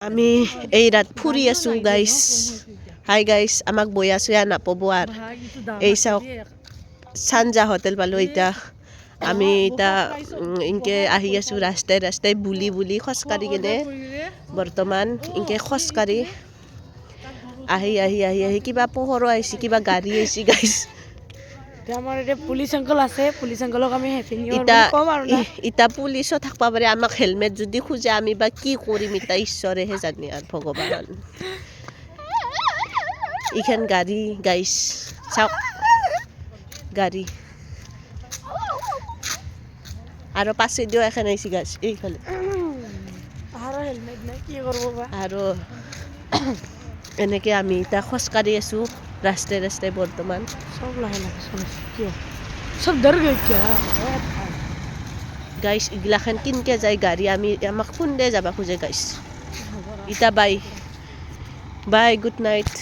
আমি এই ৰাত ফুৰি আছোঁ গাইছ হাই গাইছ আমাক বৈ আছোঁ ইয়াৰ নাপাব আৰু এই চাওক চানজা হোটেল পালোঁ এতিয়া আমি এতিয়া ইনকে আহি আছোঁ ৰাস্তাই ৰাস্তাই বুলি বুলি খোজকাঢ়ি কিনে বৰ্তমান ইনকে খোজকাঢ়ি আহি আহি আহি আহি কিবা পোহৰো আহিছে কিবা গাড়ী আহিছে গাইছ আমাৰ এতিয়া পুলিচ আংকল আছে পুলিচ আংকলক আমি হেপী নিউ ইয়াৰ ইতা কম আৰু না ইতা পুলিচো থাকবা পাৰে আমাক হেলমেট যদি খোজে আমি বা কি কৰিম ইতা ঈশ্বৰেহে জানে আৰু ভগৱান ইখান গাড়ী গাইছ চাওক গাড়ী আৰু পাছে দিও এখন আহিছে গাইছ এইফালে আৰু হেলমেট নাই কি কৰিব বা আৰু এনেকৈ আমি এতিয়া খোজকাঢ়ি আছোঁ ৰাস্তাই ৰাস্তাই বৰ্তমান সব লাহে লাহে চলিছে কিয় সব ডৰ গৈ কিয় গাইছ এইগিলাখান কিনকে যায় গাড়ী আমি আমাক খুন্দে যাব খোজে গাইছ ইতা বাই বাই গুড নাইট